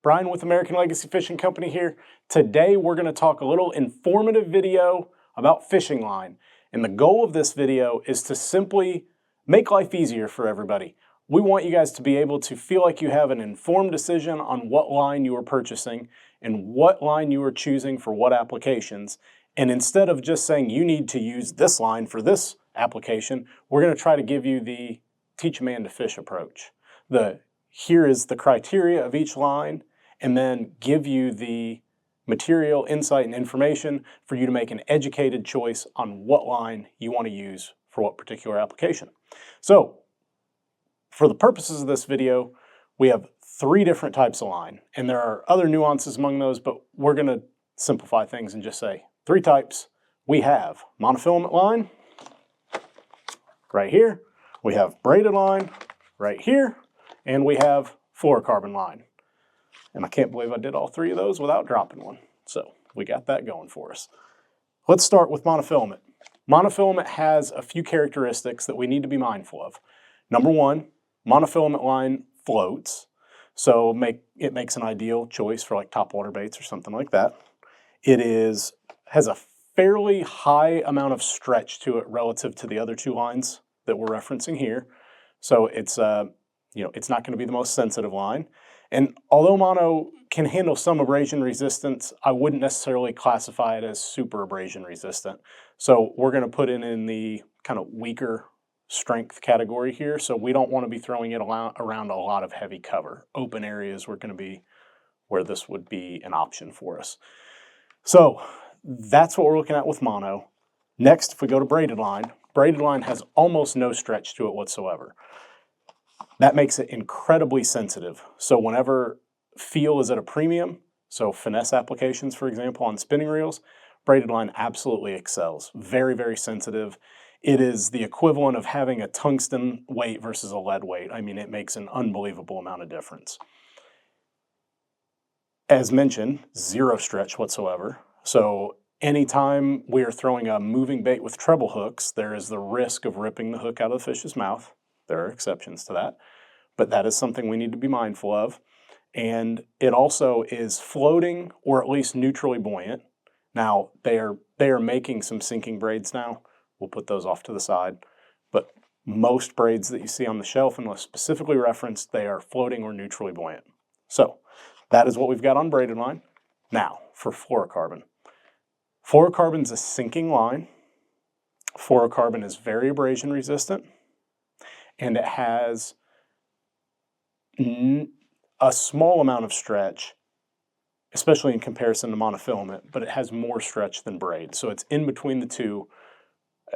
Brian with American Legacy Fishing Company here. Today we're going to talk a little informative video about fishing line. And the goal of this video is to simply make life easier for everybody. We want you guys to be able to feel like you have an informed decision on what line you are purchasing and what line you are choosing for what applications. And instead of just saying you need to use this line for this application, we're going to try to give you the teach a man to fish approach. Here is the criteria of each line, and then give you the material, insight, and information for you to make an educated choice on what line you want to use for what particular application. So, for the purposes of this video, we have 3 different types of line, and there are other nuances among those, but we're going to simplify things and just say 3 types. We have monofilament line, right here. We have braided line, right here. And we have fluorocarbon line. And I can't believe I did all 3 of those without dropping one. So we got that going for us. Let's start with monofilament. Monofilament has a few characteristics that we need to be mindful of. Number 1, monofilament line floats. So it makes an ideal choice for like topwater baits or something like that. It has a fairly high amount of stretch to it relative to the other 2 lines that we're referencing here. So it's not going to be the most sensitive line. And although mono can handle some abrasion resistance, I wouldn't necessarily classify it as super abrasion resistant. So we're going to put it in the kind of weaker strength category here. So we don't want to be throwing it around a lot of heavy cover. Open areas were going to be where this would be an option for us. So that's what we're looking at with mono. Next, if we go to braided line has almost no stretch to it whatsoever. That makes it incredibly sensitive. So whenever feel is at a premium, so finesse applications, for example, on spinning reels, braided line absolutely excels. Very, very sensitive. It is the equivalent of having a tungsten weight versus a lead weight. I mean, it makes an unbelievable amount of difference. As mentioned, 0 stretch whatsoever. So anytime we are throwing a moving bait with treble hooks, there is the risk of ripping the hook out of the fish's mouth. There are exceptions to that, but that is something we need to be mindful of. And it also is floating or at least neutrally buoyant. Now, they are making some sinking braids now. We'll put those off to the side. But most braids that you see on the shelf, unless specifically referenced, they are floating or neutrally buoyant. So that is what we've got on braided line. Now, for fluorocarbon. Fluorocarbon is a sinking line. Fluorocarbon is very abrasion resistant. And it has a small amount of stretch, especially in comparison to monofilament, but it has more stretch than braid. So it's in between the 2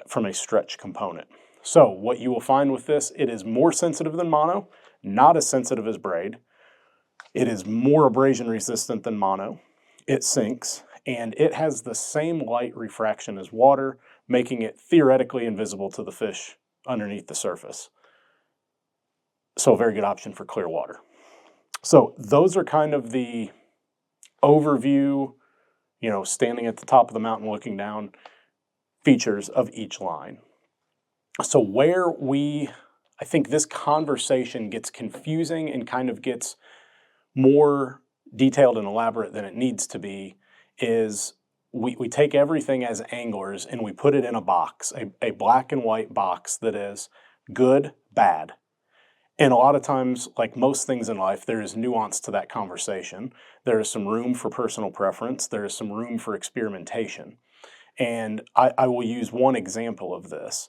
from a stretch component. So what you will find with this, it is more sensitive than mono, not as sensitive as braid. It is more abrasion resistant than mono. It sinks, and it has the same light refraction as water, making it theoretically invisible to the fish underneath the surface. So a very good option for clear water. So those are kind of the overview, standing at the top of the mountain looking down, features of each line. So where I think this conversation gets confusing and kind of gets more detailed and elaborate than it needs to be is we take everything as anglers and we put it in a box, a black and white box that is good, bad. And a lot of times, like most things in life, there is nuance to that conversation. There is some room for personal preference. There is some room for experimentation. And I will use one example of this.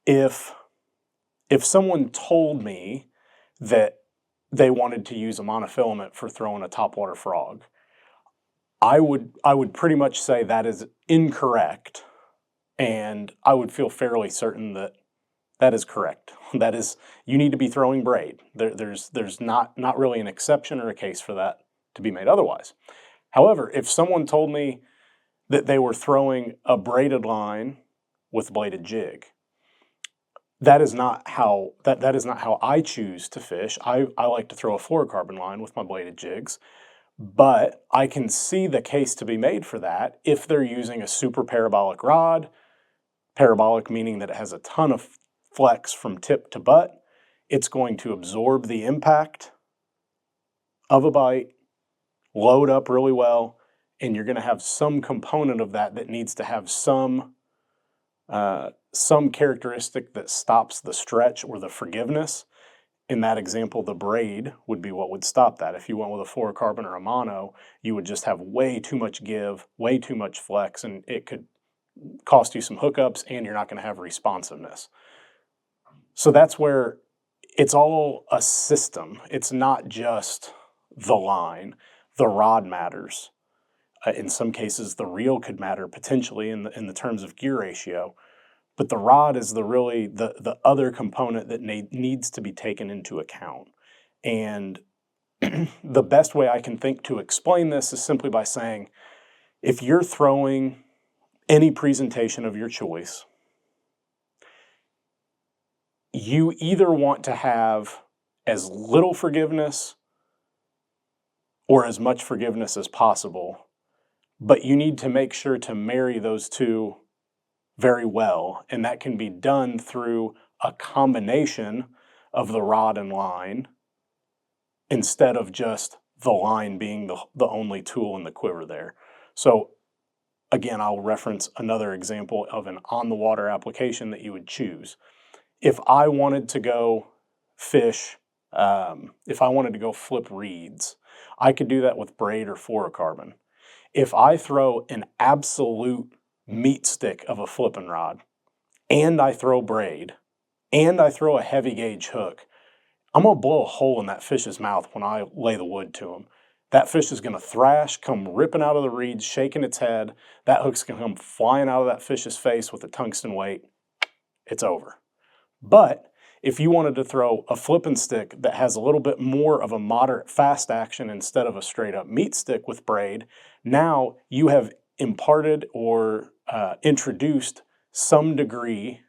If someone told me that they wanted to use a monofilament for throwing a topwater frog, I would pretty much say that is incorrect, and I would feel fairly certain that is correct. That is, you need to be throwing braid. There's not really an exception or a case for that to be made otherwise. However, if someone told me that they were throwing a braided line with bladed jig, that is not how I choose to fish. I like to throw a fluorocarbon line with my bladed jigs, but I can see the case to be made for that if they're using a super parabolic rod. Parabolic meaning that it has a ton of flex from tip to butt. It's going to absorb the impact of a bite load up really well, and you're going to have some component of that that needs to have some characteristic that stops the stretch or the forgiveness. In that example, the braid would be what would stop that. If you went with a fluorocarbon or a mono, you would just have way too much give, way too much flex, and it could cost you some hookups, and you're not going to have responsiveness. So that's where it's all a system. It's not just the line. The rod matters. In some cases, the reel could matter potentially in the terms of gear ratio. But the rod is the other component that needs to be taken into account. And the best way I can think to explain this is simply by saying, if you're throwing any presentation of your choice, you either want to have as little forgiveness or as much forgiveness as possible, but you need to make sure to marry those two very well, and that can be done through a combination of the rod and line instead of just the line being the only tool in the quiver there. So again, I'll reference another example of an on-the-water application that you would choose. If I wanted to go fish, if I wanted to go flip reeds, I could do that with braid or fluorocarbon. If I throw an absolute meat stick of a flipping rod, and I throw braid, and I throw a heavy gauge hook, I'm going to blow a hole in that fish's mouth when I lay the wood to him. That fish is going to thrash, come ripping out of the reeds, shaking its head. That hook's going to come flying out of that fish's face with a tungsten weight. It's over. But if you wanted to throw a flipping stick that has a little bit more of a moderate fast action instead of a straight up meat stick with braid, now you have imparted or introduced some degree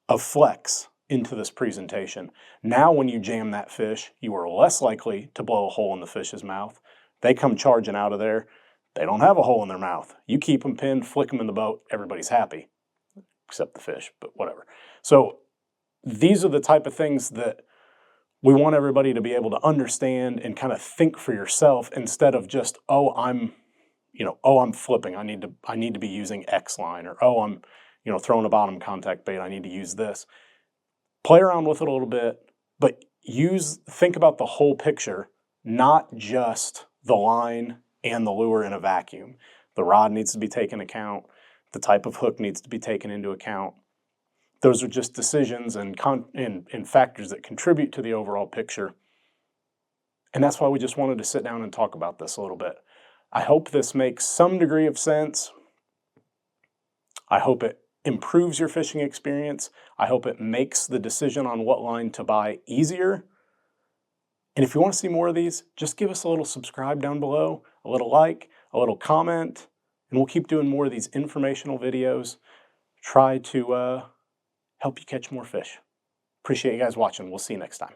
of flex into this presentation. Now when you jam that fish, you are less likely to blow a hole in the fish's mouth. They come charging out of there. They don't have a hole in their mouth. You keep them pinned, flick them in the boat, everybody's happy, except the fish, but whatever. So these are the type of things that we want everybody to be able to understand and kind of think for yourself instead of just, I'm flipping. I need to be using X line, or I'm, throwing a bottom contact bait. I need to use this. Play around with it a little bit, but think about the whole picture, not just the line and the lure in a vacuum. The rod needs to be taken into account. The type of hook needs to be taken into account. Those are just decisions and factors that contribute to the overall picture. And that's why we just wanted to sit down and talk about this a little bit. I hope this makes some degree of sense. I hope it improves your fishing experience. I hope it makes the decision on what line to buy easier. And if you want to see more of these, just give us a little subscribe down below, a little like, a little comment, and we'll keep doing more of these informational videos. Try to help you catch more fish. Appreciate you guys watching. We'll see you next time.